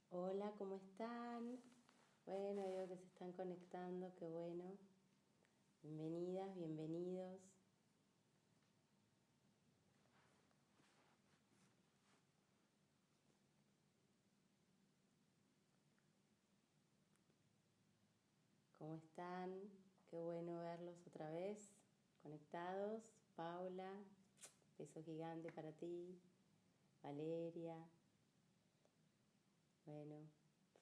Hola, ¿cómo están? Bueno, veo que se están conectando, qué bueno. Bienvenidas, bienvenidos. ¿Cómo están? Qué bueno verlos otra vez, conectados. Paula, beso gigante para ti. Valeria, bueno,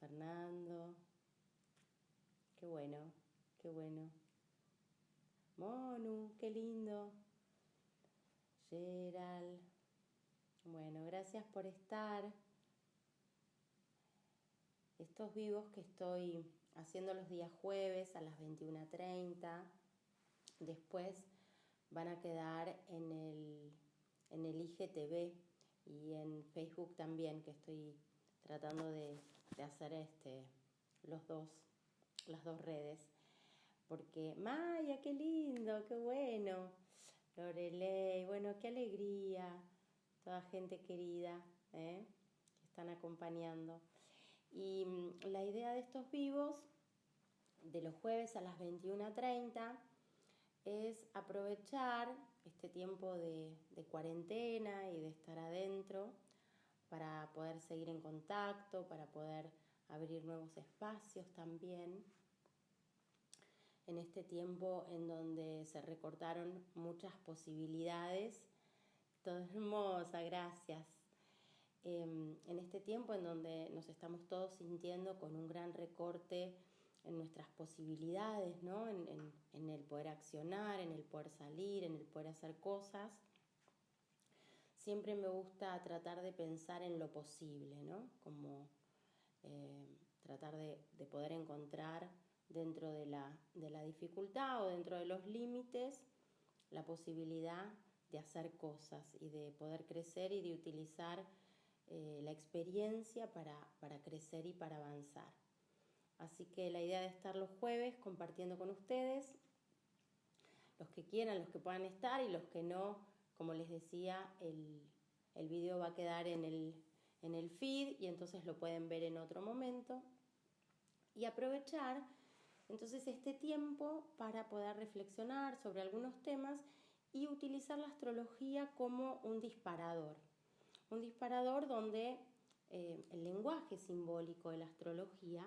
Fernando, qué bueno, qué bueno. Monu, qué lindo. Gerald, bueno, gracias por estar. Estos vivos que estoy haciendo los días jueves a las 21:30, después van a quedar en el IGTV y en Facebook también, que estoy tratando de hacer las dos redes. Porque, Maya, qué lindo, qué bueno. Lorelei, bueno, qué alegría. Toda gente querida, que están acompañando. Y la idea de estos vivos, de los jueves a las 21:30, es aprovechar este tiempo de cuarentena y de estar adentro para poder seguir en contacto, para poder abrir nuevos espacios también. En este tiempo en donde se recortaron muchas posibilidades. Todo hermosa, gracias. En este tiempo en donde nos estamos todos sintiendo con un gran recorte en nuestras posibilidades, ¿no? En el poder accionar, en el poder salir, en el poder hacer cosas. Siempre me gusta tratar de pensar en lo posible, ¿no? Como tratar de poder encontrar dentro de la dificultad o dentro de los límites la posibilidad de hacer cosas y de poder crecer y de utilizar la experiencia para crecer y para avanzar. Así que la idea de estar los jueves compartiendo con ustedes, los que quieran, los que puedan estar y los que no, como les decía, el video va a quedar en el feed y entonces lo pueden ver en otro momento. Y aprovechar entonces este tiempo para poder reflexionar sobre algunos temas y utilizar la astrología como un disparador. Un disparador donde el lenguaje simbólico de la astrología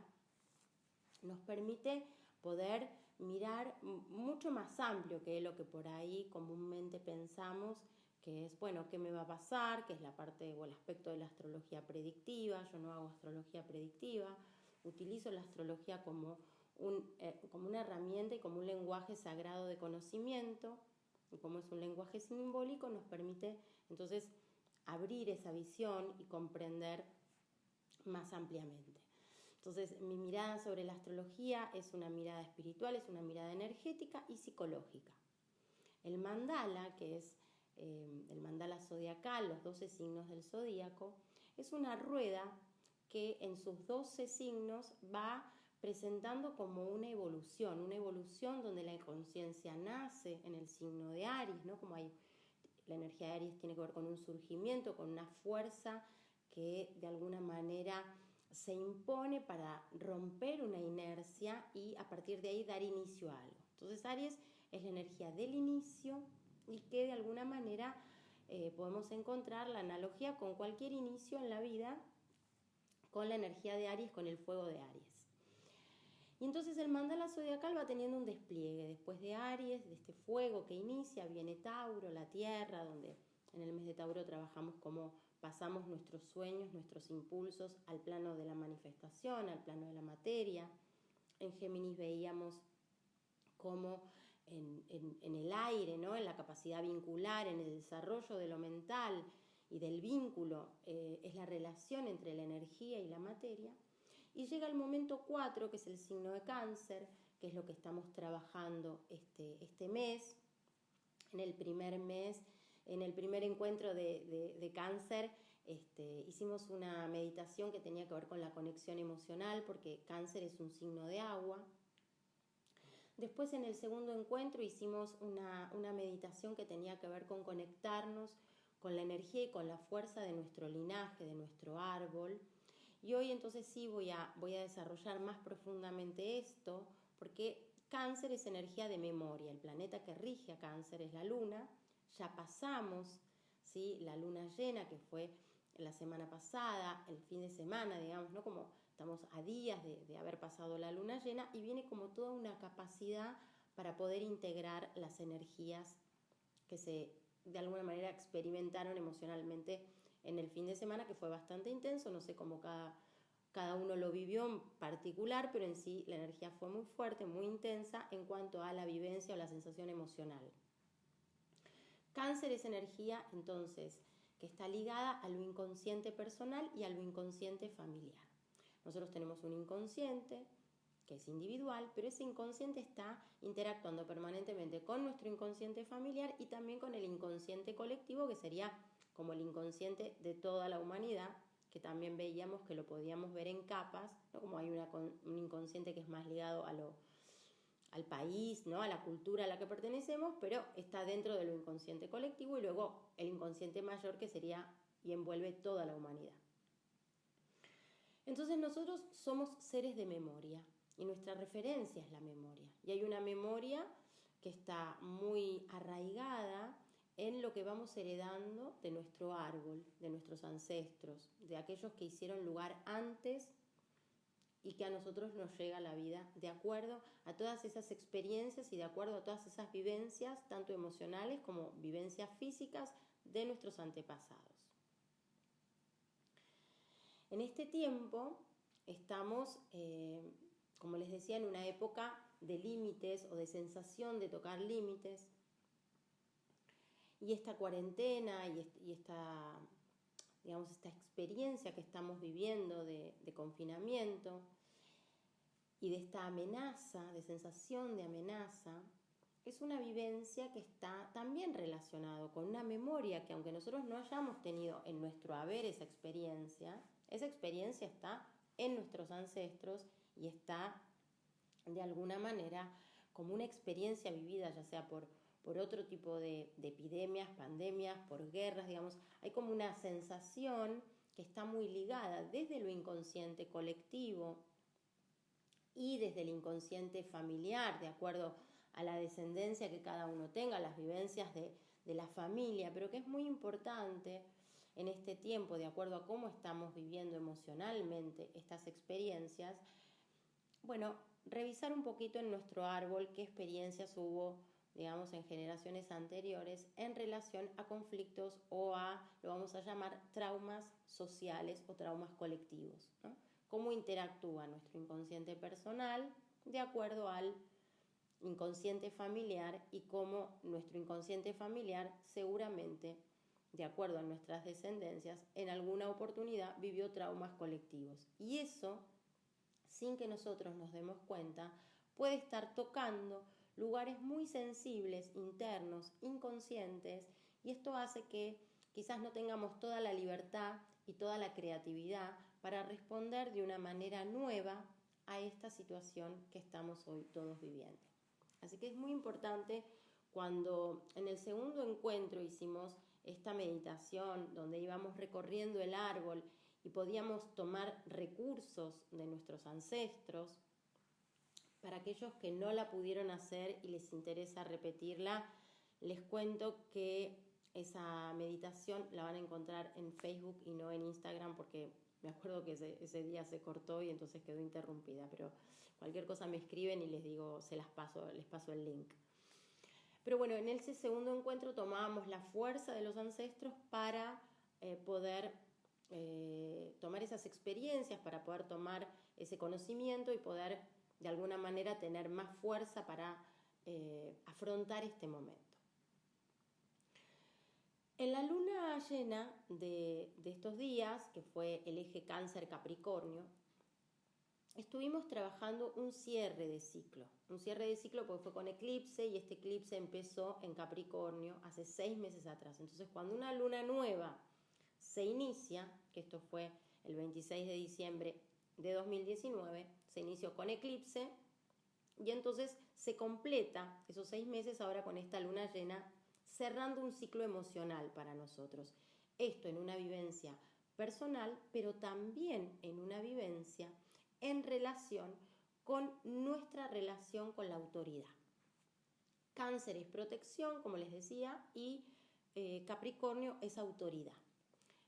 nos permite poder mirar mucho más amplio que lo que por ahí comúnmente pensamos, que es, bueno, ¿qué me va a pasar? Que es la parte o el aspecto de la astrología predictiva. Yo no hago astrología predictiva, utilizo la astrología como una herramienta y como un lenguaje sagrado de conocimiento, y como es un lenguaje simbólico, nos permite entonces abrir esa visión y comprender más ampliamente. Entonces, mi mirada sobre la astrología es una mirada espiritual, es una mirada energética y psicológica. El mandala, que es el mandala zodiacal, los 12 signos del zodíaco, es una rueda que en sus 12 signos va presentando como una evolución donde la conciencia nace en el signo de Aries, ¿no? Como hay, la energía de Aries tiene que ver con un surgimiento, con una fuerza que de alguna manera se impone para romper una inercia y a partir de ahí dar inicio a algo. Entonces Aries es la energía del inicio y que de alguna manera podemos encontrar la analogía con cualquier inicio en la vida, con la energía de Aries, con el fuego de Aries. Y entonces el mandala zodiacal va teniendo un despliegue. Después de Aries, de este fuego que inicia, viene Tauro, la tierra, donde en el mes de Tauro trabajamos cómo pasamos nuestros sueños, nuestros impulsos al plano de la manifestación, al plano de la materia. En Géminis veíamos cómo en el aire, ¿no? En la capacidad vincular, en el desarrollo de lo mental y del vínculo, es la relación entre la energía y la materia. Y llega el momento 4, que es el signo de Cáncer, que es lo que estamos trabajando este mes. En el primer mes, en el primer encuentro de Cáncer, hicimos una meditación que tenía que ver con la conexión emocional, porque Cáncer es un signo de agua. Después, en el segundo encuentro, hicimos una meditación que tenía que ver con conectarnos con la energía y con la fuerza de nuestro linaje, de nuestro árbol. Y hoy entonces sí voy a desarrollar más profundamente esto, porque Cáncer es energía de memoria. El planeta que rige a Cáncer es la Luna. Ya pasamos, ¿sí?, la luna llena, que fue la semana pasada, el fin de semana, digamos, ¿no? Como estamos a días de haber pasado la luna llena, y viene como toda una capacidad para poder integrar las energías que se de alguna manera experimentaron emocionalmente en el fin de semana, que fue bastante intenso. No sé cómo cada uno lo vivió en particular, pero en sí la energía fue muy fuerte, muy intensa en cuanto a la vivencia o la sensación emocional. Cáncer es energía, entonces, que está ligada a lo inconsciente personal y a lo inconsciente familiar. Nosotros tenemos un inconsciente que es individual, pero ese inconsciente está interactuando permanentemente con nuestro inconsciente familiar y también con el inconsciente colectivo, que sería como el inconsciente de toda la humanidad, que también veíamos que lo podíamos ver en capas, ¿no? Como hay un inconsciente que es más ligado al país, ¿no?, a la cultura a la que pertenecemos, pero está dentro de lo inconsciente colectivo, y luego el inconsciente mayor, que sería y envuelve toda la humanidad. Entonces nosotros somos seres de memoria y nuestra referencia es la memoria. Y hay una memoria que está muy arraigada en lo que vamos heredando de nuestro árbol, de nuestros ancestros, de aquellos que hicieron lugar antes y que a nosotros nos llega a la vida de acuerdo a todas esas experiencias y de acuerdo a todas esas vivencias, tanto emocionales como vivencias físicas de nuestros antepasados. En este tiempo estamos, como les decía, en una época de límites o de sensación de tocar límites. Y esta cuarentena y esta, digamos, esta experiencia que estamos viviendo de confinamiento y de esta amenaza, de sensación de amenaza, es una vivencia que está también relacionado con una memoria que, aunque nosotros no hayamos tenido en nuestro haber esa experiencia está en nuestros ancestros y está de alguna manera como una experiencia vivida, ya sea por otro tipo de epidemias, pandemias, por guerras, digamos. Hay como una sensación que está muy ligada desde lo inconsciente colectivo y desde el inconsciente familiar, de acuerdo a la descendencia que cada uno tenga, las vivencias de la familia, pero que es muy importante en este tiempo, de acuerdo a cómo estamos viviendo emocionalmente estas experiencias, bueno, revisar un poquito en nuestro árbol qué experiencias hubo, digamos, en generaciones anteriores en relación a conflictos o lo vamos a llamar traumas sociales o traumas colectivos, ¿no? Cómo interactúa nuestro inconsciente personal de acuerdo al inconsciente familiar y cómo nuestro inconsciente familiar seguramente, de acuerdo a nuestras descendencias, en alguna oportunidad vivió traumas colectivos. Y eso, sin que nosotros nos demos cuenta, puede estar tocando lugares muy sensibles, internos, inconscientes, y esto hace que quizás no tengamos toda la libertad y toda la creatividad para responder de una manera nueva a esta situación que estamos hoy todos viviendo. Así que es muy importante, cuando en el segundo encuentro hicimos esta meditación donde íbamos recorriendo el árbol y podíamos tomar recursos de nuestros ancestros. Para aquellos que no la pudieron hacer y les interesa repetirla, les cuento que esa meditación la van a encontrar en Facebook y no en Instagram, porque me acuerdo que ese día se cortó y entonces quedó interrumpida, pero cualquier cosa me escriben y les digo, les paso el link. Pero bueno, en ese segundo encuentro tomábamos la fuerza de los ancestros para poder tomar esas experiencias, para poder tomar ese conocimiento y poder de alguna manera tener más fuerza para afrontar este momento. En la luna llena de estos días, que fue el eje Cáncer-Capricornio, estuvimos trabajando un cierre de ciclo porque fue con eclipse, y este eclipse empezó en Capricornio hace 6 meses atrás. Entonces, cuando una luna nueva se inicia, que esto fue el 26 de diciembre de 2019, se inició con eclipse, y entonces se completa esos 6 meses ahora con esta luna llena, cerrando un ciclo emocional para nosotros. Esto en una vivencia personal, pero también en una vivencia en relación con nuestra relación con la autoridad. Cáncer es protección, como les decía, y Capricornio es autoridad.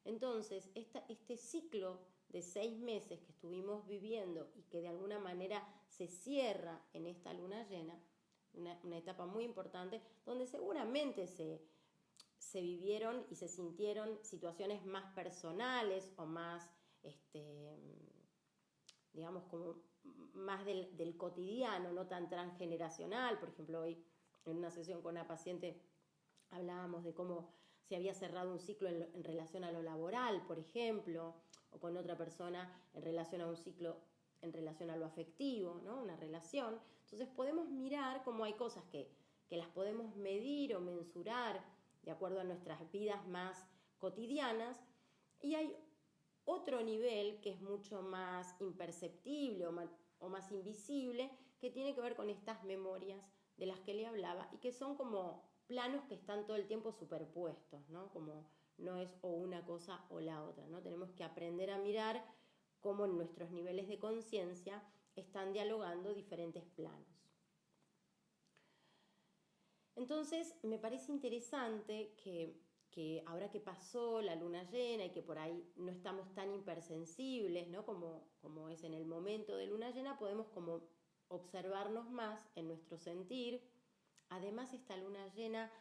Entonces, este ciclo de 6 meses que estuvimos viviendo y que de alguna manera se cierra en esta luna llena, una etapa muy importante, donde seguramente se vivieron y se sintieron situaciones más personales o más, digamos, como más del cotidiano, no tan transgeneracional. Por ejemplo, hoy en una sesión con una paciente hablábamos de cómo se había cerrado un ciclo en relación a lo laboral, por ejemplo, o con otra persona en relación a un ciclo en relación a lo afectivo, ¿no? Una relación. Entonces podemos mirar cómo hay cosas que las podemos medir o mensurar de acuerdo a nuestras vidas más cotidianas, y hay otro nivel que es mucho más imperceptible o más invisible, que tiene que ver con estas memorias de las que le hablaba y que son como planos que están todo el tiempo superpuestos, ¿no? Como no es o una cosa o la otra, ¿no? Tenemos que aprender a mirar cómo en nuestros niveles de conciencia están dialogando diferentes planos. Entonces, me parece interesante que ahora que pasó la luna llena y que por ahí no estamos tan hipersensibles, ¿no? como es en el momento de luna llena, podemos como observarnos más en nuestro sentir. Además, esta luna llena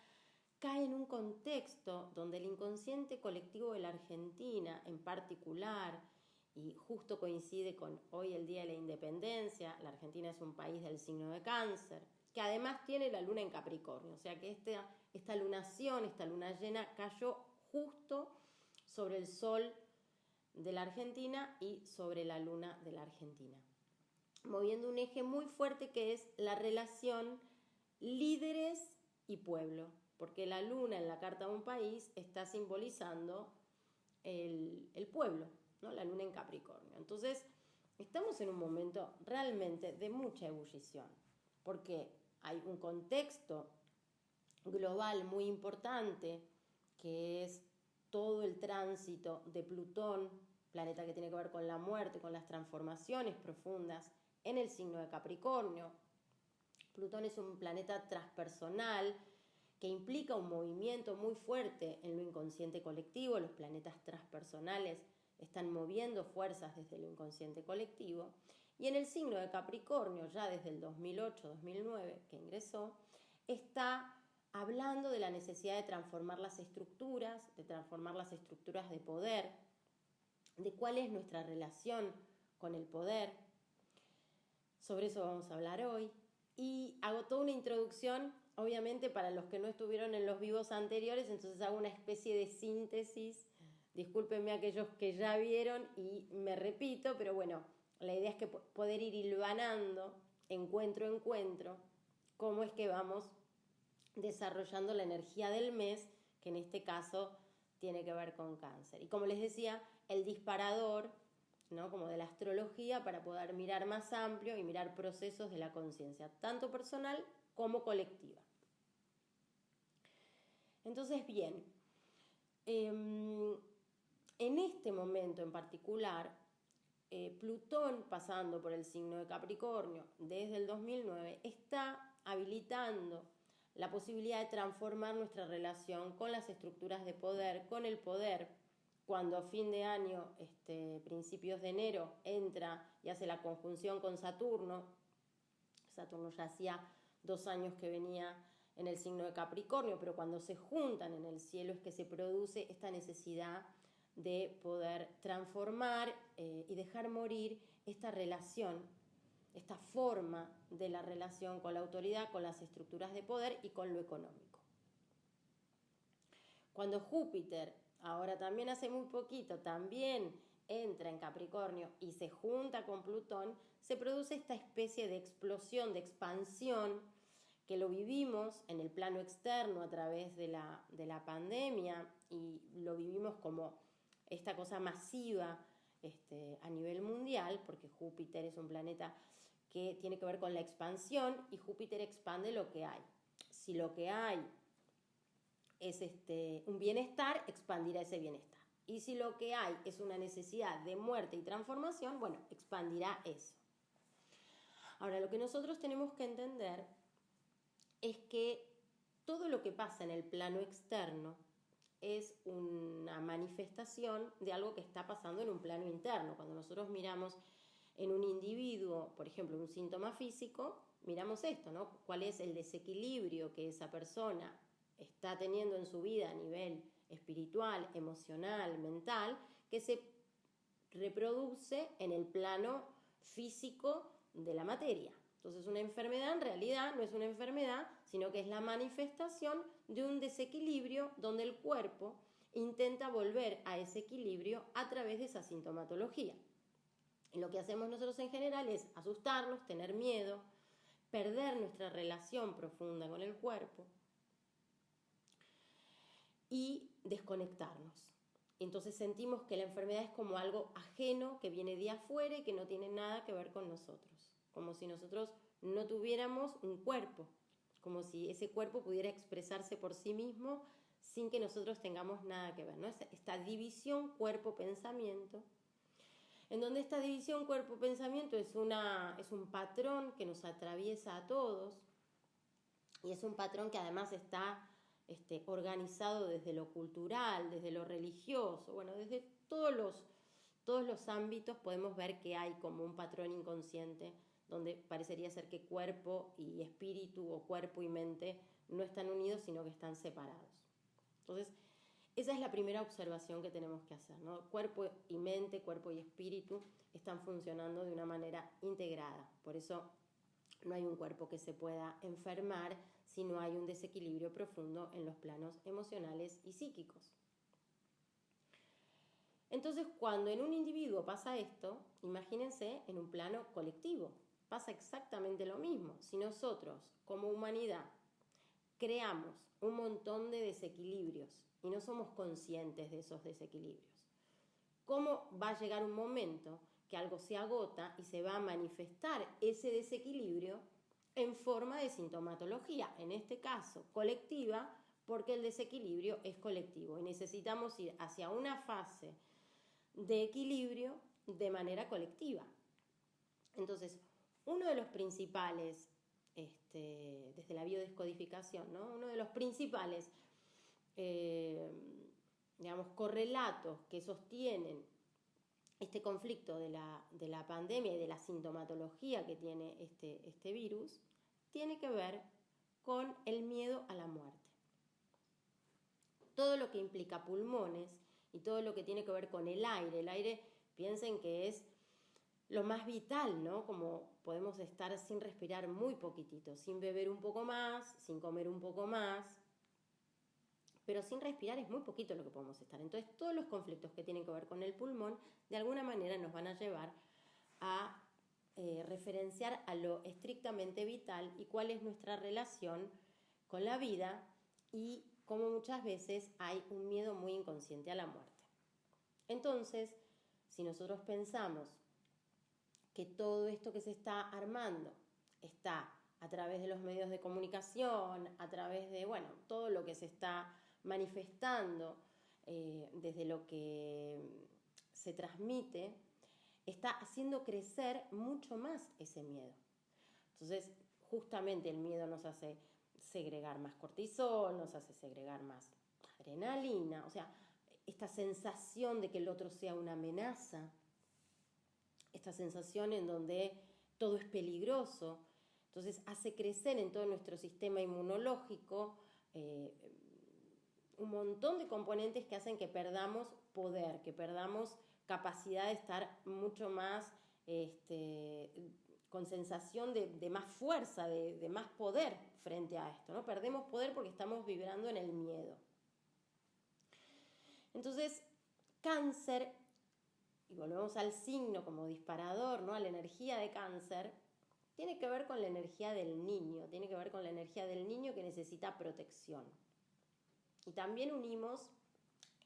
cae en un contexto donde el inconsciente colectivo de la Argentina en particular, y justo coincide con hoy el Día de la Independencia, la Argentina es un país del signo de Cáncer, que además tiene la luna en Capricornio, o sea que esta lunación, esta luna llena cayó justo sobre el sol de la Argentina y sobre la luna de la Argentina, moviendo un eje muy fuerte que es la relación líderes y pueblo, porque la luna en la carta de un país está simbolizando el pueblo, ¿no? La luna en Capricornio. Entonces, estamos en un momento realmente de mucha ebullición, porque hay un contexto global muy importante, que es todo el tránsito de Plutón, planeta que tiene que ver con la muerte, con las transformaciones profundas en el signo de Capricornio. Plutón es un planeta transpersonal que implica un movimiento muy fuerte en lo inconsciente colectivo. Los planetas transpersonales están moviendo fuerzas desde lo inconsciente colectivo. Y en el signo de Capricornio, ya desde el 2008-2009 que ingresó, está hablando de la necesidad de transformar las estructuras, de poder, de cuál es nuestra relación con el poder. Sobre eso vamos a hablar hoy. Y hago toda una introducción, obviamente, para los que no estuvieron en los vivos anteriores, entonces hago una especie de síntesis. Discúlpenme a aquellos que ya vieron y me repito, pero bueno, la idea es que poder ir hilvanando encuentro a encuentro cómo es que vamos desarrollando la energía del mes, que en este caso tiene que ver con Cáncer. Y como les decía, el disparador, ¿no? Como de la astrología, para poder mirar más amplio y mirar procesos de la conciencia, tanto personal como colectiva. Entonces, bien, en este momento en particular, Plutón, pasando por el signo de Capricornio desde el 2009, está habilitando la posibilidad de transformar nuestra relación con las estructuras de poder, con el poder. Cuando a fin de año, principios de enero, entra y hace la conjunción con Saturno. Saturno ya hacía 2 años que venía en el signo de Capricornio, pero cuando se juntan en el cielo es que se produce esta necesidad de poder transformar y dejar morir esta relación, esta forma de la relación con la autoridad, con las estructuras de poder y con lo económico. Cuando Júpiter, ahora también hace muy poquito, también entra en Capricornio y se junta con Plutón, se produce esta especie de explosión, de expansión, que lo vivimos en el plano externo a través de la pandemia, y lo vivimos como esta cosa masiva a nivel mundial, porque Júpiter es un planeta que tiene que ver con la expansión, y Júpiter expande lo que hay. Si lo que hay es un bienestar, expandirá ese bienestar. Y si lo que hay es una necesidad de muerte y transformación, bueno, expandirá eso. Ahora, lo que nosotros tenemos que entender es que todo lo que pasa en el plano externo es una manifestación de algo que está pasando en un plano interno. Cuando nosotros miramos en un individuo, por ejemplo, un síntoma físico, miramos esto, ¿no? ¿Cuál es el desequilibrio que esa persona está teniendo en su vida a nivel espiritual, emocional, mental, que se reproduce en el plano físico de la materia? Entonces, una enfermedad en realidad no es una enfermedad, sino que es la manifestación de un desequilibrio donde el cuerpo intenta volver a ese equilibrio a través de esa sintomatología. Y lo que hacemos nosotros en general es asustarnos, tener miedo, perder nuestra relación profunda con el cuerpo y desconectarnos. Entonces sentimos que la enfermedad es como algo ajeno que viene de afuera y que no tiene nada que ver con nosotros. Como si nosotros no tuviéramos un cuerpo, como si ese cuerpo pudiera expresarse por sí mismo sin que nosotros tengamos nada que ver, ¿no? Esta división cuerpo-pensamiento, en donde esta división cuerpo-pensamiento es un patrón que nos atraviesa a todos y es un patrón que además está organizado desde lo cultural, desde lo religioso, bueno, desde todos los ámbitos podemos ver que hay como un patrón inconsciente donde parecería ser que cuerpo y espíritu o cuerpo y mente no están unidos, sino que están separados. Entonces, esa es la primera observación que tenemos que hacer, ¿no? Cuerpo y mente, cuerpo y espíritu están funcionando de una manera integrada. Por eso no hay un cuerpo que se pueda enfermar si no hay un desequilibrio profundo en los planos emocionales y psíquicos. Entonces, cuando en un individuo pasa esto, imagínense en un plano colectivo. Pasa exactamente lo mismo. Si nosotros, como humanidad, creamos un montón de desequilibrios y no somos conscientes de esos desequilibrios, ¿cómo va a llegar un momento que algo se agota y se va a manifestar ese desequilibrio en forma de sintomatología? En este caso, colectiva, porque el desequilibrio es colectivo y necesitamos ir hacia una fase de equilibrio de manera colectiva. Entonces, uno de los principales, desde la biodescodificación, ¿no? Uno de los principales correlatos que sostienen este conflicto de la pandemia y de la sintomatología que tiene este virus, tiene que ver con el miedo a la muerte. Todo lo que implica pulmones y todo lo que tiene que ver con el aire piensen que es lo más vital, ¿no? Como podemos estar sin respirar muy poquitito, sin beber un poco más, sin comer un poco más, pero sin respirar es muy poquito lo que podemos estar. Entonces, todos los conflictos que tienen que ver con el pulmón, de alguna manera nos van a llevar a referenciar a lo estrictamente vital y cuál es nuestra relación con la vida y cómo muchas veces hay un miedo muy inconsciente a la muerte. Entonces, si nosotros pensamos que todo esto que se está armando está a través de los medios de comunicación, a través de, todo lo que se está manifestando desde lo que se transmite, está haciendo crecer mucho más ese miedo. Entonces, justamente el miedo nos hace segregar más cortisol, nos hace segregar más adrenalina, o sea, esta sensación de que el otro sea una amenaza, esta sensación en donde todo es peligroso, entonces hace crecer en todo nuestro sistema inmunológico un montón de componentes que hacen que perdamos poder, que perdamos capacidad de estar mucho más con sensación de más fuerza, de más poder frente a esto, ¿no? Perdemos poder porque estamos vibrando en el miedo. Entonces, Cáncer, y volvemos al signo como disparador, ¿no? A la energía de Cáncer, tiene que ver con la energía del niño, tiene que ver con la energía del niño que necesita protección. Y también unimos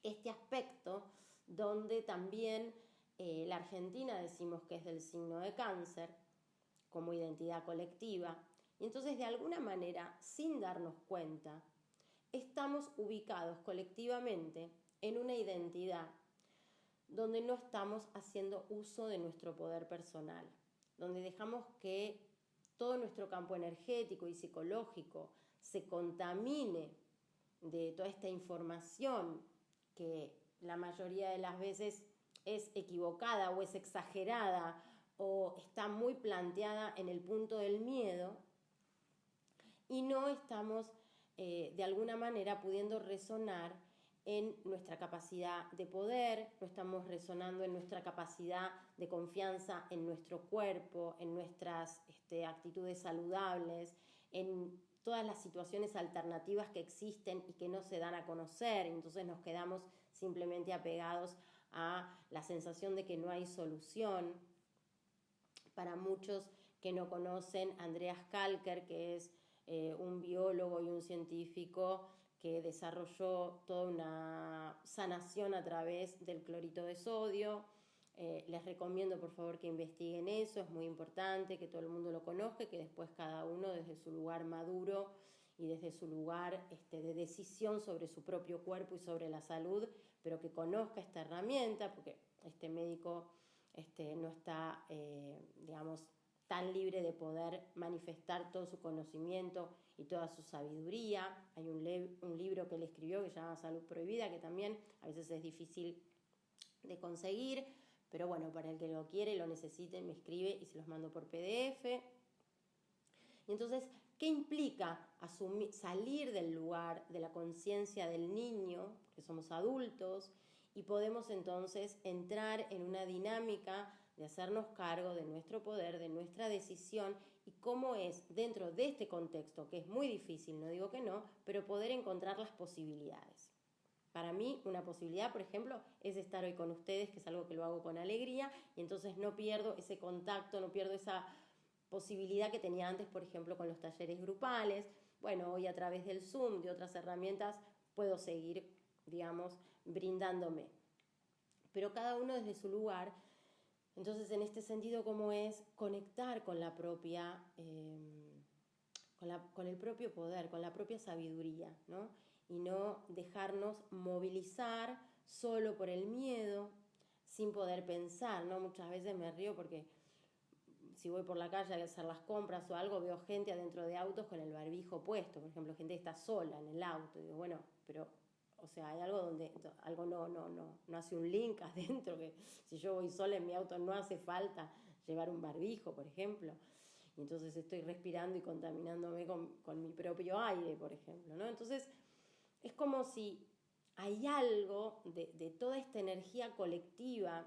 este aspecto donde también la Argentina decimos que es del signo de Cáncer, como identidad colectiva, y entonces de alguna manera, sin darnos cuenta, estamos ubicados colectivamente en una identidad donde no estamos haciendo uso de nuestro poder personal, donde dejamos que todo nuestro campo energético y psicológico se contamine de toda esta información que la mayoría de las veces es equivocada o es exagerada o está muy planteada en el punto del miedo, y no estamos de alguna manera pudiendo resonar en nuestra capacidad de poder, no estamos resonando en nuestra capacidad de confianza en nuestro cuerpo, en nuestras actitudes saludables, en todas las situaciones alternativas que existen y que no se dan a conocer. Entonces nos quedamos simplemente apegados a la sensación de que no hay solución. Para muchos que no conocen, Andreas Kalker, que es un biólogo y un científico que desarrolló toda una sanación a través del clorito de sodio. Les recomiendo por favor que investiguen eso, es muy importante que todo el mundo lo conozca, que después cada uno desde su lugar maduro y desde su lugar de decisión sobre su propio cuerpo y sobre la salud, pero que conozca esta herramienta, porque este médico no está, digamos, tan libre de poder manifestar todo su conocimiento y toda su sabiduría. Hay un libro que él escribió que se llama Salud Prohibida, que también a veces es difícil de conseguir, pero bueno, para el que lo quiere, lo necesite, me escribe y se los mando por PDF. Y entonces, ¿qué implica salir del lugar de la conciencia del niño, porque somos adultos, y podemos entonces entrar en una dinámica de hacernos cargo de nuestro poder, de nuestra decisión, y cómo es dentro de este contexto, que es muy difícil, no digo que no, pero poder encontrar las posibilidades? Para mí, una posibilidad, por ejemplo, es estar hoy con ustedes, que es algo que lo hago con alegría, y entonces no pierdo ese contacto, no pierdo esa posibilidad que tenía antes, por ejemplo, con los talleres grupales. Bueno, hoy a través del Zoom, de otras herramientas, puedo seguir, digamos, brindándome. Pero cada uno desde su lugar. Entonces, en este sentido, ¿cómo es conectar con la propia, con el propio poder, con la propia sabiduría, ¿no? Y no dejarnos movilizar solo por el miedo, sin poder pensar, ¿no? Muchas veces me río porque si voy por la calle a hacer las compras o algo, veo gente adentro de autos con el barbijo puesto, por ejemplo, gente que está sola en el auto, y digo, bueno, pero, o sea, hay algo donde algo no hace un link adentro, que si yo voy sola en mi auto no hace falta llevar un barbijo, por ejemplo, y entonces estoy respirando y contaminándome con mi propio aire, por ejemplo, ¿no? Entonces, es como si hay algo de toda esta energía colectiva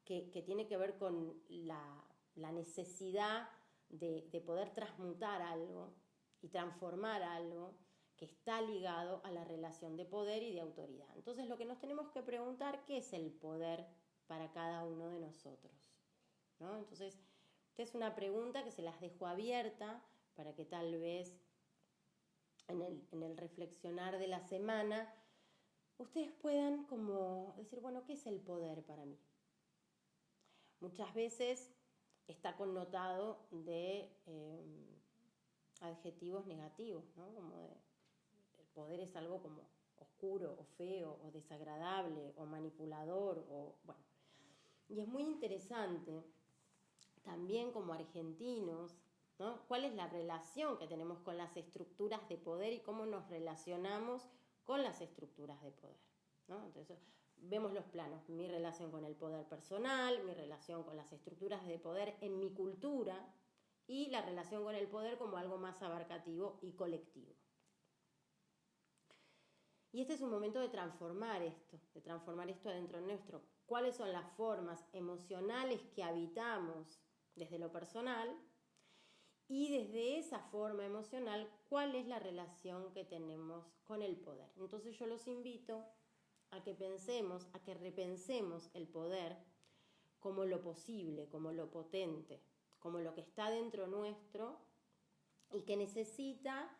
que tiene que ver con la necesidad de poder transmutar algo y transformar algo que está ligado a la relación de poder y de autoridad. Entonces, lo que nos tenemos que preguntar, ¿qué es el poder para cada uno de nosotros? ¿No? Entonces, esta es una pregunta que se las dejo abierta para que tal vez en el reflexionar de la semana ustedes puedan como decir, bueno, ¿qué es el poder para mí? Muchas veces está connotado de adjetivos negativos, ¿no? Como el poder es algo como oscuro o feo o desagradable o manipulador o bueno. Y es muy interesante también como argentinos, ¿no? ¿Cuál es la relación que tenemos con las estructuras de poder y cómo nos relacionamos con las estructuras de poder, ¿no? Entonces, vemos los planos, mi relación con el poder personal, mi relación con las estructuras de poder en mi cultura y la relación con el poder como algo más abarcativo y colectivo. Y este es un momento de transformar esto adentro nuestro. ¿Cuáles son las formas emocionales que habitamos desde lo personal? Y desde esa forma emocional, ¿cuál es la relación que tenemos con el poder? Entonces yo los invito a que pensemos, a que repensemos el poder como lo posible, como lo potente, como lo que está dentro nuestro y que necesita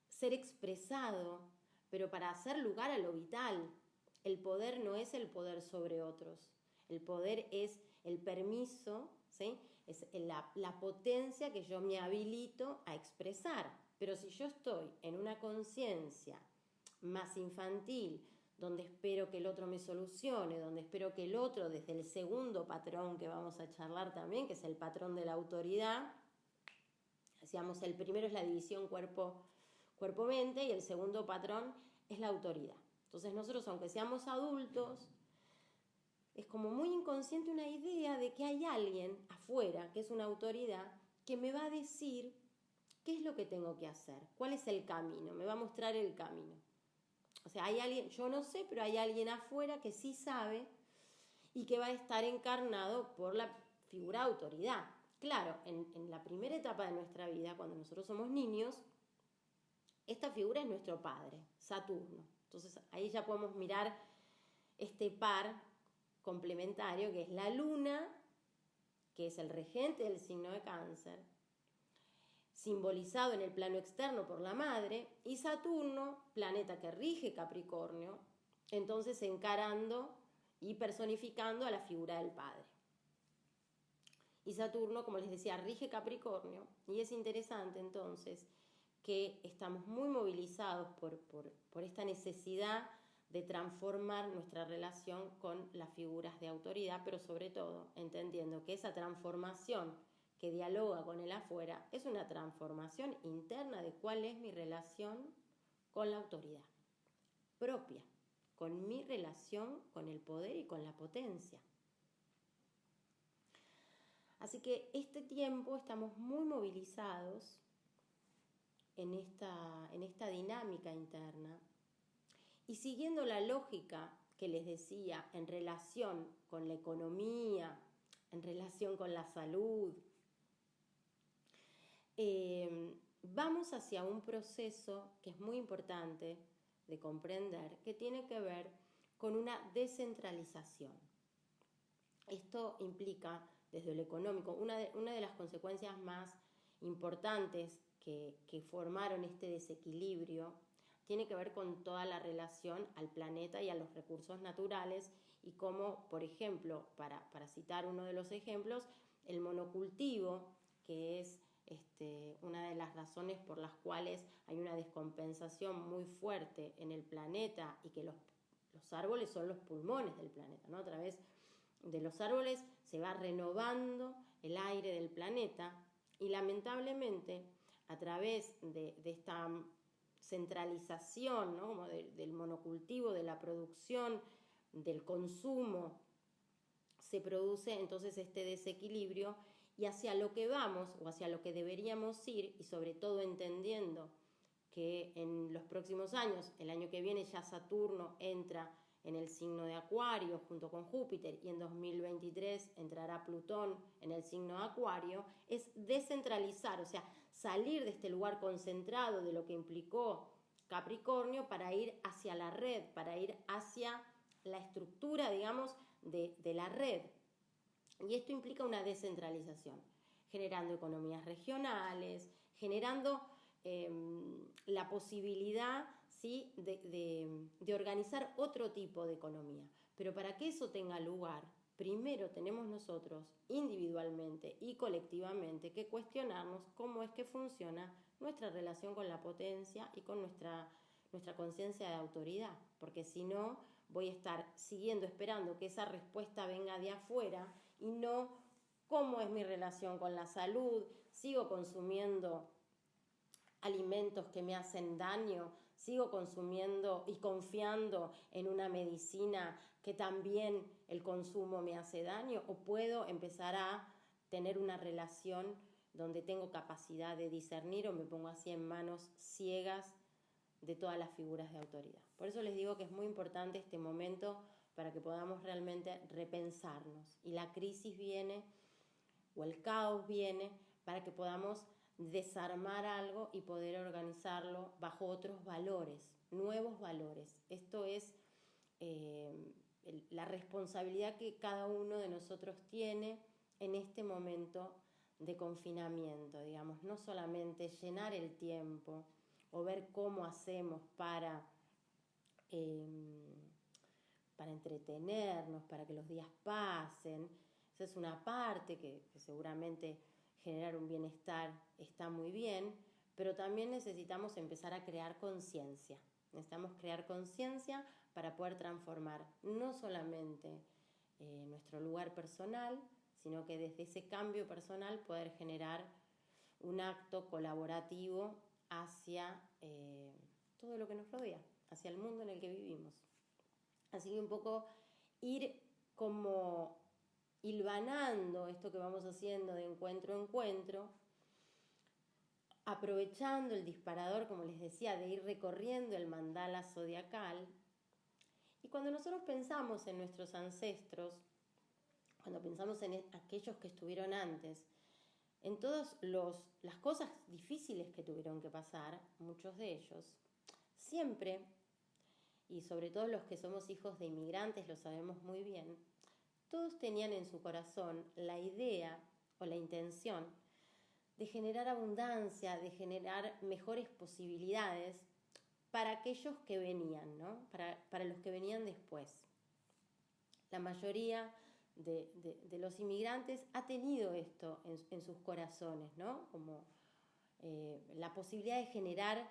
ser expresado, pero para hacer lugar a lo vital. El poder no es el poder sobre otros, el poder es el permiso, ¿sí? Es la potencia que yo me habilito a expresar. Pero si yo estoy en una conciencia más infantil, donde espero que el otro me solucione, donde espero que el otro, desde el segundo patrón que vamos a charlar también, que es el patrón de la autoridad, decíamos, el primero es la división cuerpo-mente y el segundo patrón es la autoridad. Entonces nosotros, aunque seamos adultos, es como muy inconsciente una idea de que hay alguien afuera, que es una autoridad, que me va a decir qué es lo que tengo que hacer, cuál es el camino, me va a mostrar el camino. O sea, hay alguien, yo no sé, pero hay alguien afuera que sí sabe y que va a estar encarnado por la figura de autoridad. Claro, en la primera etapa de nuestra vida, cuando nosotros somos niños, esta figura es nuestro padre, Saturno. Entonces ahí ya podemos mirar este par complementario que es la luna, que es el regente del signo de Cáncer, simbolizado en el plano externo por la madre, y Saturno, planeta que rige Capricornio, entonces encarando y personificando a la figura del padre. Y Saturno, como les decía, rige Capricornio, y es interesante entonces que estamos muy movilizados por esta necesidad de transformar nuestra relación con las figuras de autoridad, pero sobre todo entendiendo que esa transformación que dialoga con el afuera es una transformación interna de cuál es mi relación con la autoridad propia, con mi relación con el poder y con la potencia. Así que este tiempo estamos muy movilizados en esta dinámica interna y siguiendo la lógica que les decía en relación con la economía, en relación con la salud, vamos hacia un proceso que es muy importante de comprender, que tiene que ver con una descentralización. Esto implica, desde lo económico, una de las consecuencias más importantes que formaron este desequilibrio tiene que ver con toda la relación al planeta y a los recursos naturales y cómo, por ejemplo, para citar uno de los ejemplos, el monocultivo, que es una de las razones por las cuales hay una descompensación muy fuerte en el planeta y que los árboles son los pulmones del planeta, ¿no? A través de los árboles se va renovando el aire del planeta y lamentablemente a través de esta centralización, ¿no? Como del monocultivo, de la producción, del consumo, se produce entonces este desequilibrio y hacia lo que vamos o hacia lo que deberíamos ir, y sobre todo entendiendo que en los próximos años, el año que viene ya Saturno entra en el signo de Acuario junto con Júpiter y en 2023 entrará Plutón en el signo de Acuario, es descentralizar, o sea, salir de este lugar concentrado de lo que implicó Capricornio para ir hacia la red, para ir hacia la estructura, digamos, de la red. Y esto implica una descentralización, generando economías regionales, generando la posibilidad, ¿sí?, de organizar otro tipo de economía. Pero para que eso tenga lugar, primero tenemos nosotros individualmente y colectivamente que cuestionarnos cómo es que funciona nuestra relación con la potencia y con nuestra conciencia de autoridad, porque si no voy a estar siguiendo esperando que esa respuesta venga de afuera y no cómo es mi relación con la salud, sigo consumiendo alimentos que me hacen daño, sigo consumiendo y confiando en una medicina que también el consumo me hace daño, o puedo empezar a tener una relación donde tengo capacidad de discernir o me pongo así en manos ciegas de todas las figuras de autoridad. Por eso les digo que es muy importante este momento para que podamos realmente repensarnos. Y la crisis viene, o el caos viene, para que podamos desarmar algo y poder organizarlo bajo otros valores, nuevos valores. Esto es la responsabilidad que cada uno de nosotros tiene en este momento de confinamiento, digamos, no solamente llenar el tiempo o ver cómo hacemos para entretenernos, para que los días pasen. Esa es una parte que seguramente generar un bienestar está muy bien, pero también necesitamos empezar a crear conciencia. Necesitamos crear conciencia para poder transformar no solamente nuestro lugar personal, sino que desde ese cambio personal poder generar un acto colaborativo hacia todo lo que nos rodea, hacia el mundo en el que vivimos. Así que un poco ir como hilvanando esto que vamos haciendo de encuentro a encuentro, aprovechando el disparador, como les decía, de ir recorriendo el mandala zodiacal. Y cuando nosotros pensamos en nuestros ancestros, cuando pensamos en aquellos que estuvieron antes, en todas las cosas difíciles que tuvieron que pasar, muchos de ellos, siempre, y sobre todo los que somos hijos de inmigrantes lo sabemos muy bien, todos tenían en su corazón la idea o la intención de generar abundancia, de generar mejores posibilidades para aquellos que venían, ¿no? Para los que venían después. La mayoría de los inmigrantes ha tenido esto en sus corazones, ¿no? Como la posibilidad de generar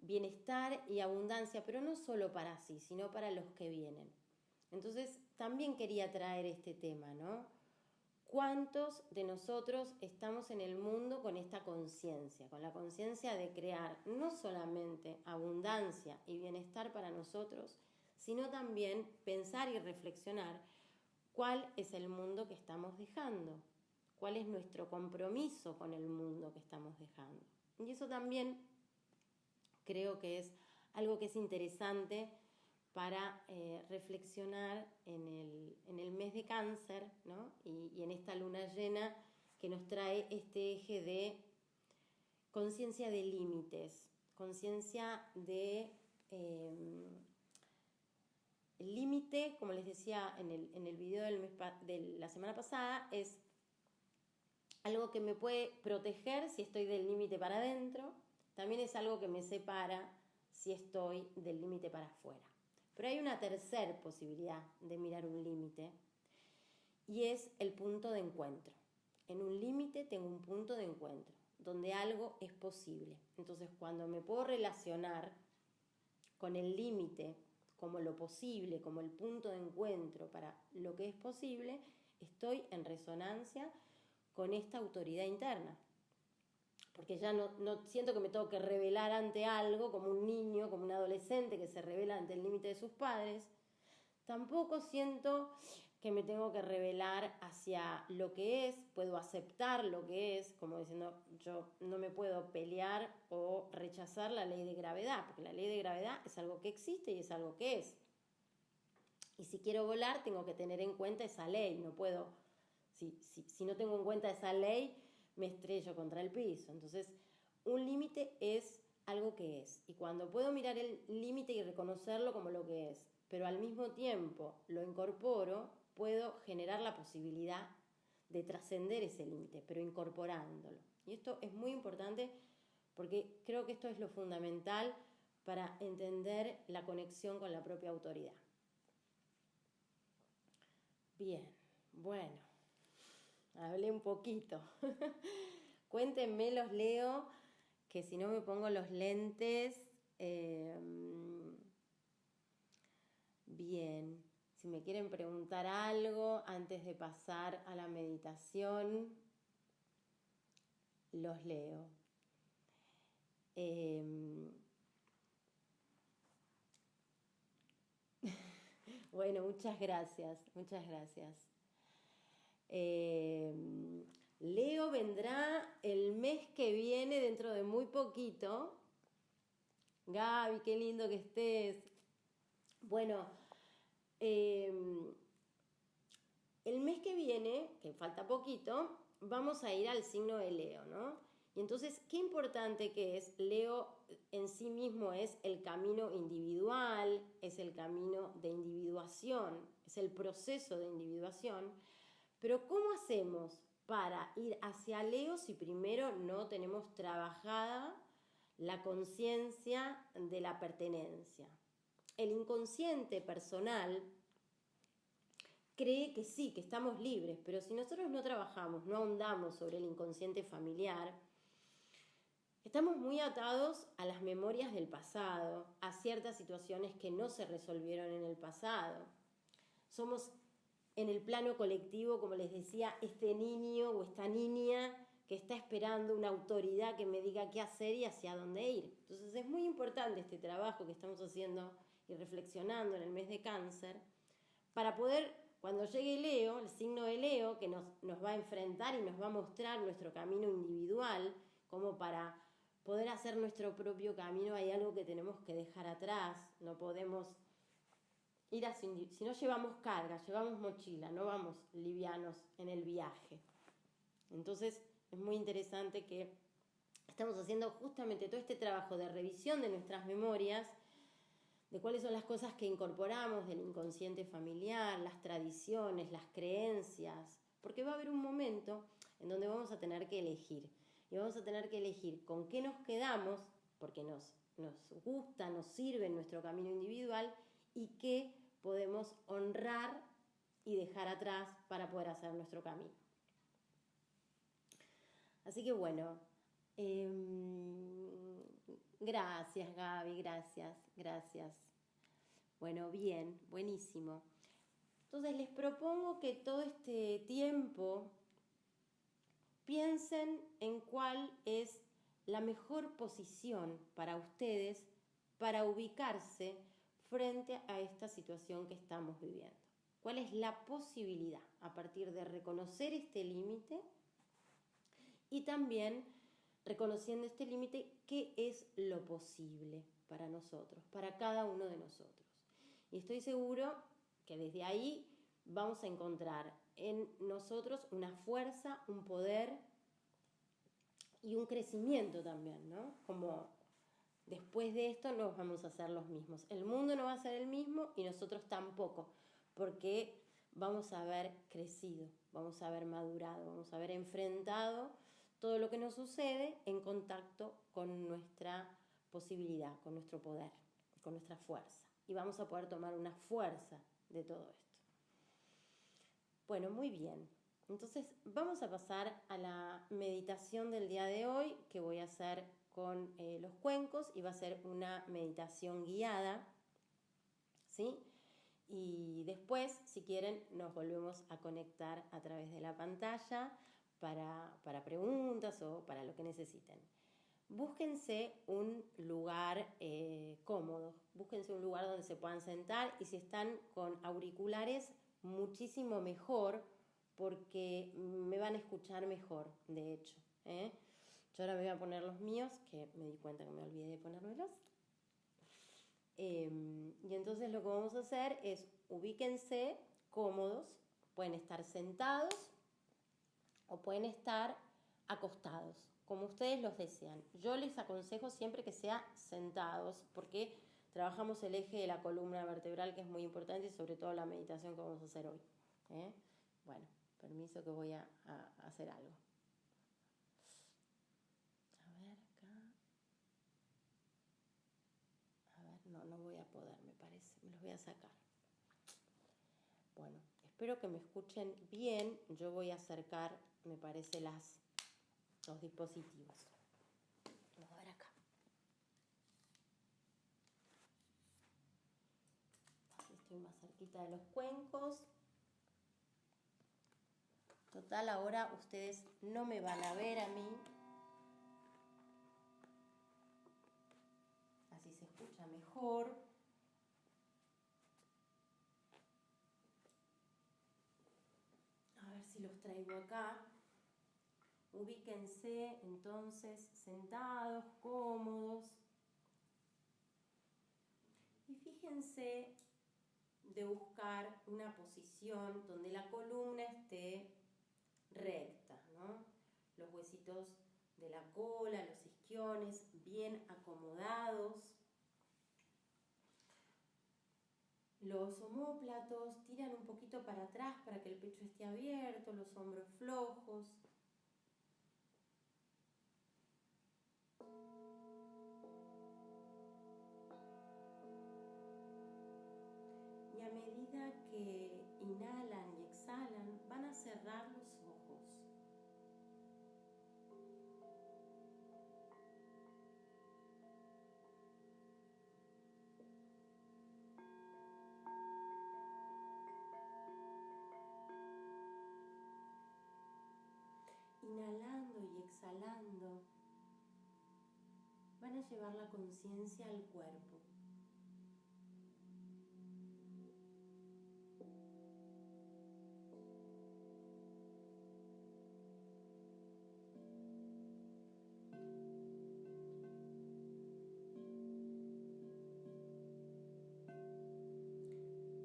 bienestar y abundancia, pero no solo para sí, sino para los que vienen. Entonces, también quería traer este tema, ¿no? ¿Cuántos de nosotros estamos en el mundo con esta conciencia, con la conciencia de crear no solamente abundancia y bienestar para nosotros, sino también pensar y reflexionar cuál es el mundo que estamos dejando, cuál es nuestro compromiso con el mundo que estamos dejando? Y eso también creo que es algo que es interesante para reflexionar en el mes de Cáncer, ¿no? y en esta luna llena que nos trae este eje de conciencia de límites, conciencia de el límite, como les decía en el video de la semana pasada, es algo que me puede proteger si estoy del límite para adentro, también es algo que me separa si estoy del límite para afuera. Pero hay una tercera posibilidad de mirar un límite y es el punto de encuentro. En un límite tengo un punto de encuentro donde algo es posible. Entonces, cuando me puedo relacionar con el límite como lo posible, como el punto de encuentro para lo que es posible, estoy en resonancia con esta autoridad interna. Porque ya no siento que me tengo que revelar ante algo, como un niño, como un adolescente que se revela ante el límite de sus padres. Tampoco siento que me tengo que revelar hacia lo que es, puedo aceptar lo que es, como diciendo, yo no me puedo pelear o rechazar la ley de gravedad, porque la ley de gravedad es algo que existe y es algo que es. Y si quiero volar, tengo que tener en cuenta esa ley, no puedo, si no tengo en cuenta esa ley, me estrello contra el piso. Entonces, un límite es algo que es. Y cuando puedo mirar el límite y reconocerlo como lo que es, pero al mismo tiempo lo incorporo, puedo generar la posibilidad de trascender ese límite, pero incorporándolo. Y esto es muy importante porque creo que esto es lo fundamental para entender la conexión con la propia autoridad. Bien, bueno, hablé un poquito. Cuéntenme, los leo, que si no me pongo los lentes. Bien, si me quieren preguntar algo antes de pasar a la meditación, los leo. Bueno, muchas gracias, muchas gracias. Leo vendrá el mes que viene, dentro de muy poquito. Gaby, qué lindo que estés. Bueno, el mes que viene, que falta poquito, vamos a ir al signo de Leo, ¿no? Y entonces, qué importante que es, Leo en sí mismo es el camino individual, es el camino de individuación, es el proceso de individuación, pero ¿cómo hacemos para ir hacia Leo si primero no tenemos trabajada la conciencia de la pertenencia? El inconsciente personal cree que sí, que estamos libres, pero si nosotros no trabajamos, no ahondamos sobre el inconsciente familiar, Estamos muy atados a las memorias del pasado, a ciertas situaciones que no se resolvieron en el pasado. Somos en el plano colectivo, como les decía, este niño o esta niña que está esperando una autoridad que me diga qué hacer y hacia dónde ir. Entonces es muy importante este trabajo que estamos haciendo y reflexionando en el mes de Cáncer, para poder, cuando llegue Leo, el signo de Leo, que nos va a enfrentar y nos va a mostrar nuestro camino individual, como para poder hacer nuestro propio camino, hay algo que tenemos que dejar atrás, no podemos ir así, si no llevamos carga, llevamos mochila, no vamos livianos en el viaje. Entonces es muy interesante que estamos haciendo justamente todo este trabajo de revisión de nuestras memorias, de cuáles son las cosas que incorporamos del inconsciente familiar, las tradiciones, las creencias, porque va a haber un momento en donde vamos a tener que elegir, y vamos a tener que elegir con qué nos quedamos, porque nos gusta, nos sirve en nuestro camino individual, y qué podemos honrar y dejar atrás para poder hacer nuestro camino. Así que bueno, gracias Gaby, gracias. Bueno, bien, buenísimo. Entonces les propongo que todo este tiempo piensen en cuál es la mejor posición para ustedes para ubicarse frente a esta situación que estamos viviendo. ¿Cuál es la posibilidad a partir de reconocer este límite? Y también, reconociendo este límite, ¿qué es lo posible para nosotros, para cada uno de nosotros? Y estoy seguro que desde ahí vamos a encontrar en nosotros una fuerza, un poder y un crecimiento también, ¿no? Como después de esto no vamos a ser los mismos. El mundo no va a ser el mismo y nosotros tampoco, porque vamos a haber crecido, vamos a haber madurado, vamos a haber enfrentado todo lo que nos sucede en contacto con nuestra posibilidad, con nuestro poder, con nuestra fuerza. Y vamos a poder tomar una fuerza de todo esto. Bueno, muy bien. Entonces vamos a pasar a la meditación del día de hoy, que voy a hacer con los cuencos, y va a ser una meditación guiada, ¿sí? Y después, si quieren, nos volvemos a conectar a través de la pantalla para preguntas o para lo que necesiten. Búsquense un lugar cómodo, búsquense un lugar donde se puedan sentar, y si están con auriculares, muchísimo mejor, porque me van a escuchar mejor, de hecho. Yo ahora me voy a poner los míos, que me di cuenta que me olvidé de ponérmelos. Y entonces lo que vamos a hacer es, ubíquense cómodos, pueden estar sentados o pueden estar acostados, como ustedes los desean. Yo les aconsejo siempre que sea sentados, porque trabajamos el eje de la columna vertebral, que es muy importante, y sobre todo la meditación que vamos a hacer hoy. Bueno, permiso que voy a hacer algo. A ver, acá. A ver, no voy a poder, me parece. Me los voy a sacar. Bueno, espero que me escuchen bien. Yo voy a acercar, me parece, los dispositivos. Vamos a ver acá. Así estoy más cerquita de los cuencos. Total, ahora ustedes no me van a ver a mí. Así se escucha mejor. A ver si los traigo acá. Ubíquense entonces sentados, cómodos. Y fíjense de buscar una posición donde la columna esté recta, ¿no? Los huesitos de la cola, los isquiones bien acomodados. Los omóplatos tiran un poquito para atrás para que el pecho esté abierto, los hombros flojos. Y a medida que inhalan y exhalan, van a cerrar los ojos. exhalando, van a llevar la conciencia al cuerpo.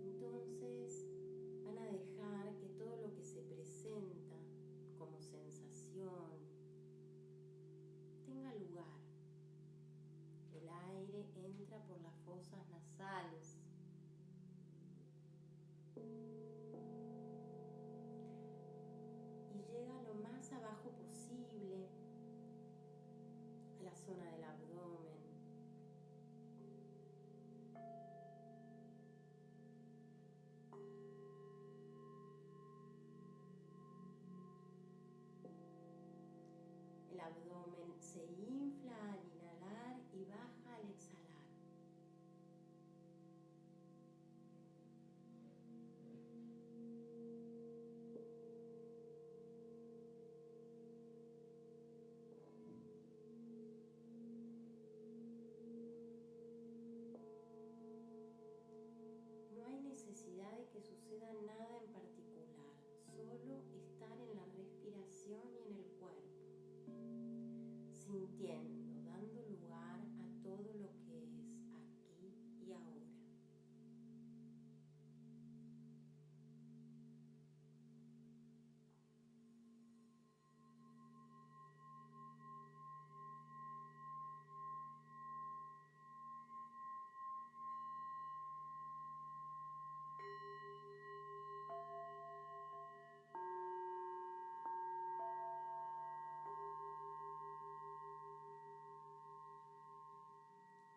Entonces van a dejar que todo lo que se presenta como sensación tenga lugar. El aire entra por las fosas nasales y llega lo más abajo posible a la zona del abdomen. El abdomen se infla al inhalar y baja al exhalar. No hay necesidad de que suceda nada en particular, solo estar en la respiración y en el cuerpo, sintiendo, dando lugar a todo lo que es aquí y ahora.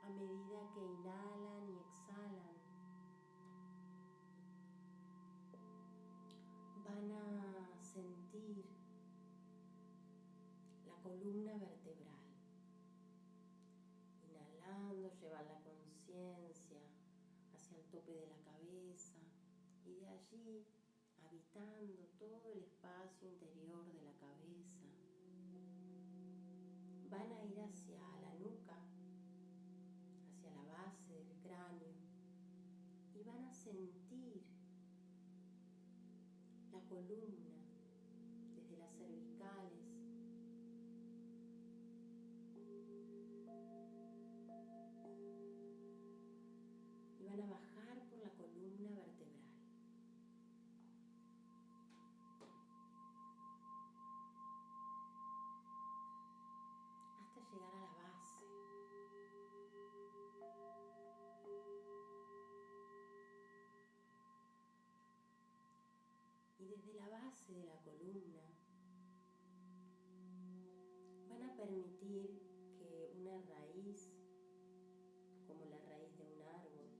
A medida que inhalan y exhalan, van a sentir la columna vertebral. Inhalando, llevan la conciencia hacia el tope de la cabeza y de allí, habitando todo el espacio interior de la cabeza, van a ir hacia la nuca, hacia la base del cráneo y van a sentir la columna desde las cervicales y van a bajar por la columna vertebral. Hasta llegar a la base. Y desde la base de la columna van a permitir que una raíz, como la raíz de un árbol,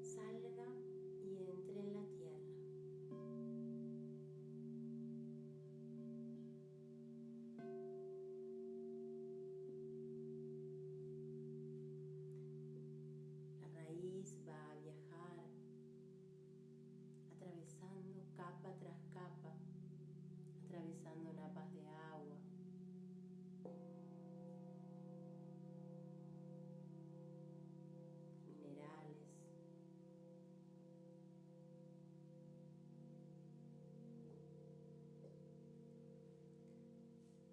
salga y entre en la tierra. La raíz va a viajar atravesando capa tras capa, atravesando napas de agua, minerales,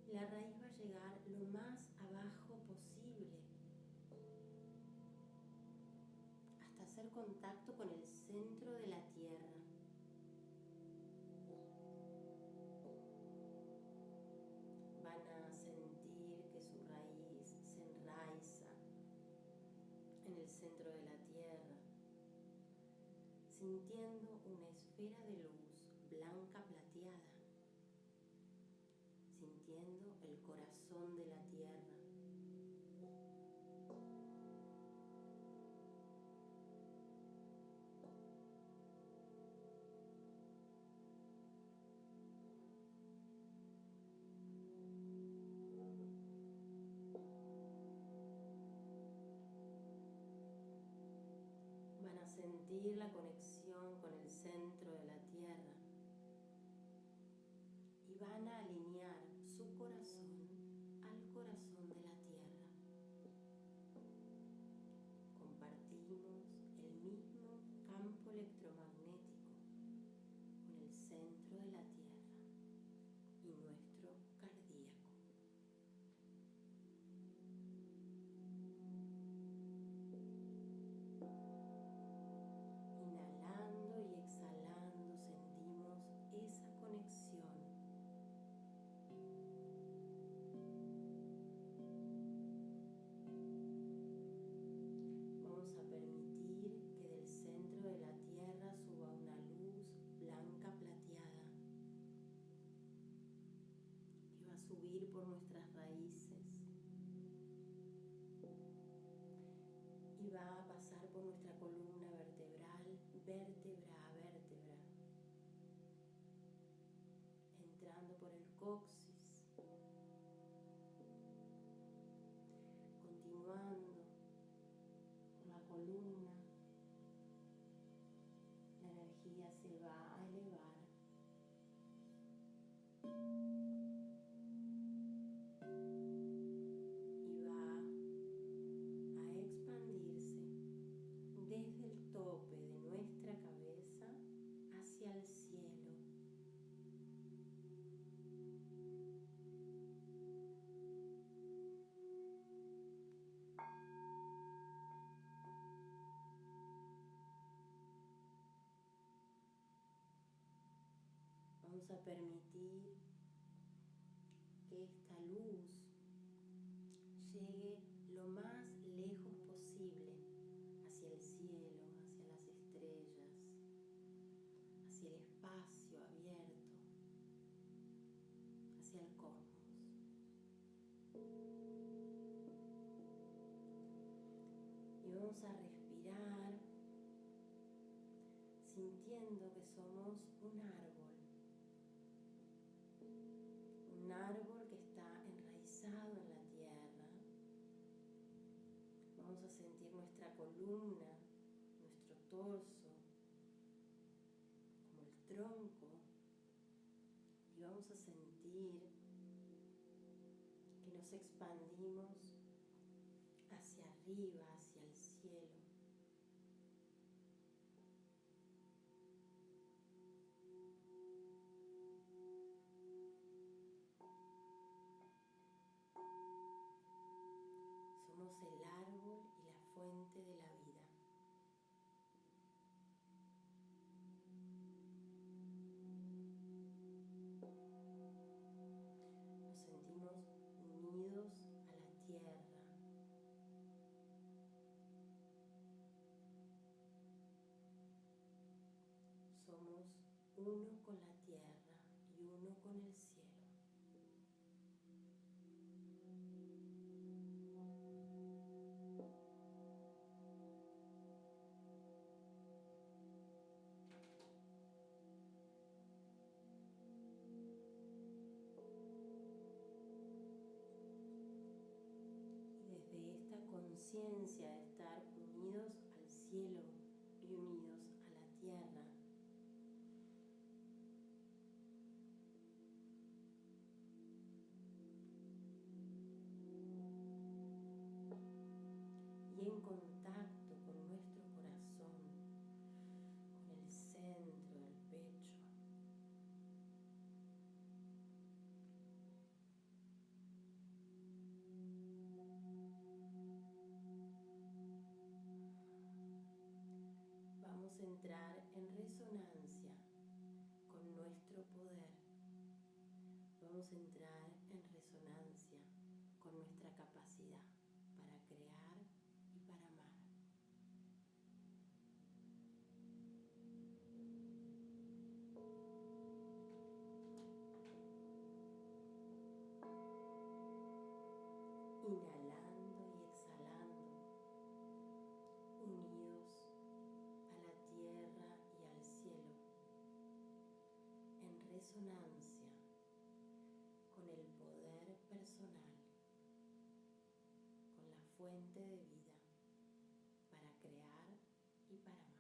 y la raíz va a llegar lo más abajo posible hasta hacer contacto con el centro de la tierra. Van a sentir que su raíz se enraiza en el centro de la tierra, sintiendo una esfera de luz blanca plateada, sintiendo el corazón de la tierra. Van a sentir la conexión con el centro de la tierra y van a alinear su corazón al corazón de la Tierra. Compartimos el mismo campo electromagnético con el centro de la Tierra y nuestro cardíaco. Inhalando y exhalando sentimos esa conexión. Vamos a permitir que del centro de la Tierra suba una luz blanca plateada que va a subir por nuestras raíces y va a pasar por nuestra columna vertebral, vértebra a vértebra, entrando por el coxis, continuando por la columna. La energía se va a elevar y va a expandirse desde el tope de nuestra cabeza hacia el cielo. Vamos a permitir que esta luz llegue lo más lejos posible hacia el cielo, hacia las estrellas, hacia el espacio abierto, hacia el cosmos. Y vamos a respirar sintiendo que somos un árbol que está enraizado en la tierra. Vamos a sentir nuestra columna, nuestro torso, como el tronco, y vamos a sentir que nos expandimos hacia arriba, hacia el cielo. Somos el árbol y la fuente de la vida. Nos sentimos unidos a la tierra. Somos uno con la tierra y uno con el cielo. Conciencia de estar unidos al cielo y unidos a la tierra. Y en contacto con nuestro corazón, con el centro del pecho. Vamos a entrar en resonancia con nuestro poder. Vamos a entrar en resonancia con nuestra capacidad para crear y para amar. Inhalando y exhalando, unidos a la tierra y al cielo, en resonancia con el poder personal, con la fuente de vida para crear y para amar.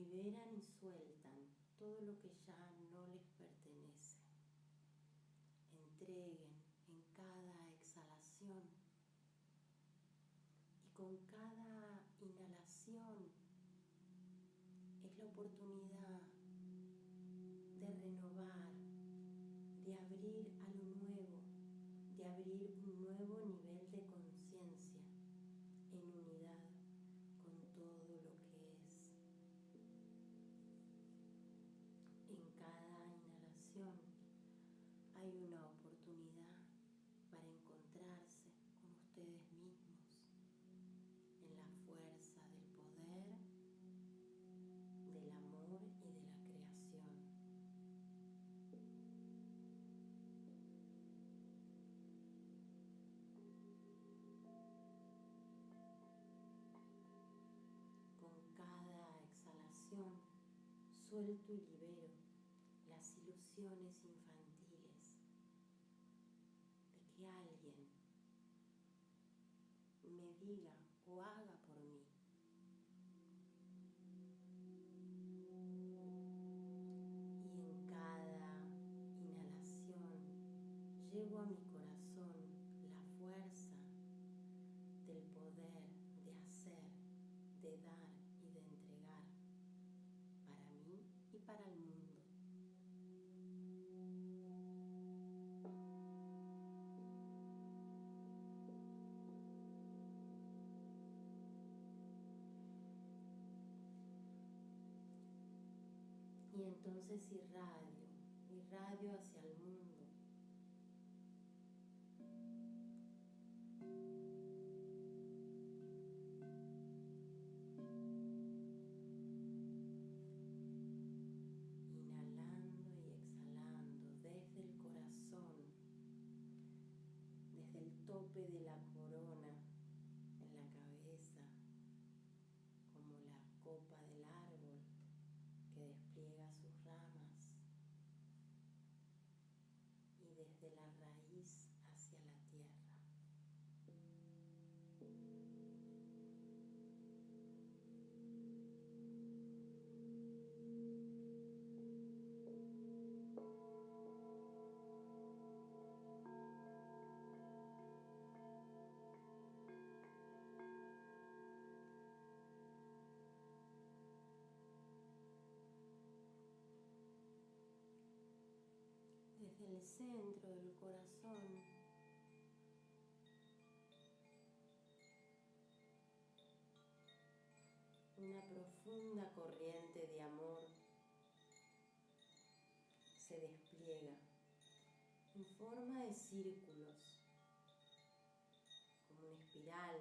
liberan y sueltan todo lo que ya no les pertenece. Entreguen en cada exhalación y con cada inhalación es la oportunidad de renovar, de abrir a lo nuevo, de abrir un nuevo nivel de conciencia en unidad con todo lo que es. En cada inhalación hay una oportunidad para encontrarse con ustedes mismos en la fuerza del poder, del amor y de la creación. Con cada exhalación suelto y libero las ilusiones infantiles de que alguien me diga o haga por mí. Y en cada inhalación llevo a mi corazón la fuerza del poder de hacer, de dar y de entregar para mí y para el mundo. Y entonces irradio hacia el mundo. Inhalando y exhalando desde el corazón, desde el tope de la corona en la cabeza, como la copa del árbol que despliega sus ramas, y desde la raíz hacia la tierra. Desde el centro del corazón una profunda corriente de amor se despliega en forma de círculos, como una espiral,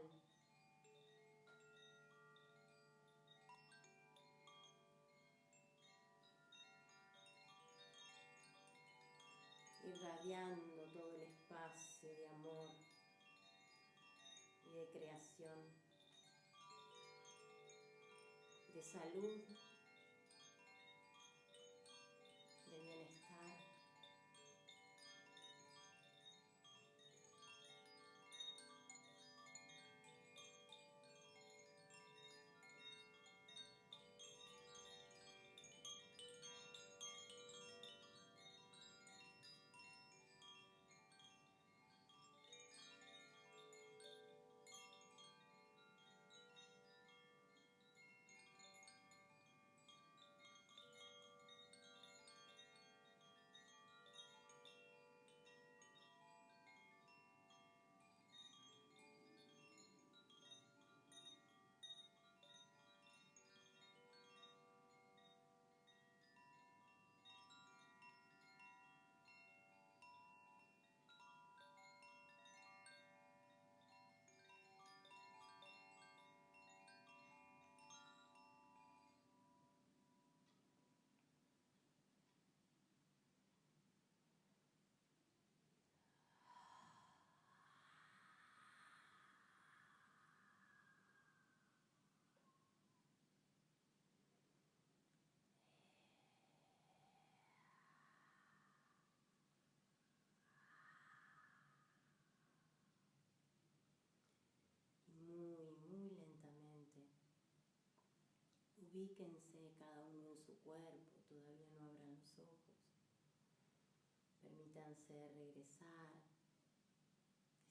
irradiando todo el espacio de amor y de creación, de salud, de bienestar. Muy lentamente ubíquense cada cuerpo, todavía no abran los ojos. Permítanse regresar,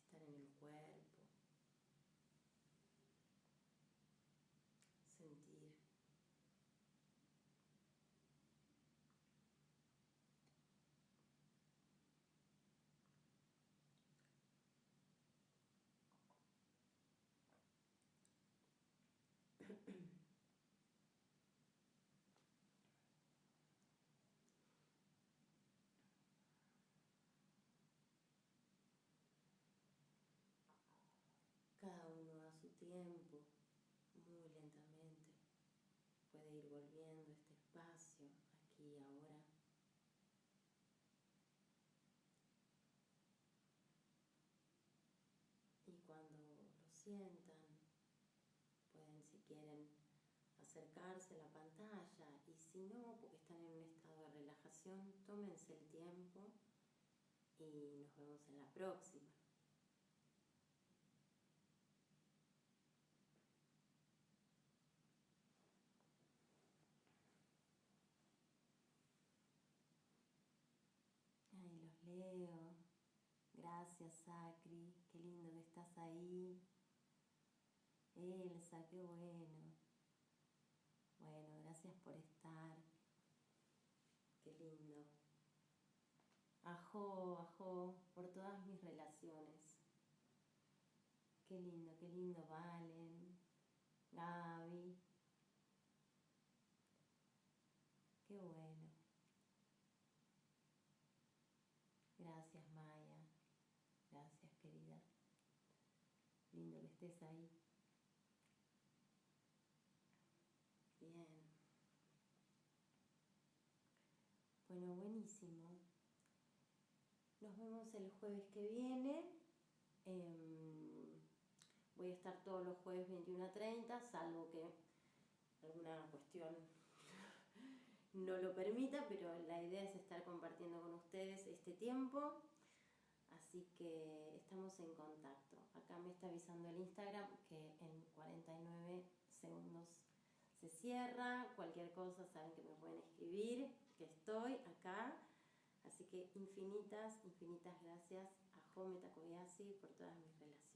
estar en el cuerpo, sentir. Cada uno a su tiempo, muy lentamente, puede ir volviendo a este espacio, aquí y ahora. Y cuando lo sientan, pueden, si quieren, acercarse a la pantalla, y si no, porque están en un estado de relajación, tómense el tiempo y nos vemos en la próxima. Ahí los leo. Gracias, Sacri, qué lindo que estás ahí. Elsa, qué bueno. Bueno, gracias por estar. Qué lindo. Ajo, por todas mis relaciones. Qué lindo, Valen, Gaby. Qué bueno. Gracias, Maya. Gracias, querida. Lindo que estés ahí. Bien. Bueno, buenísimo. Nos vemos el jueves que viene. Voy a estar todos los jueves 21:30, salvo que alguna cuestión no lo permita, pero la idea es estar compartiendo con ustedes este tiempo. Así que estamos en contacto. Acá me está avisando el Instagram que en 49 segundos se cierra. Cualquier cosa saben que me pueden escribir, que estoy acá. Así que infinitas gracias a Jome Takoyasi por todas mis relaciones.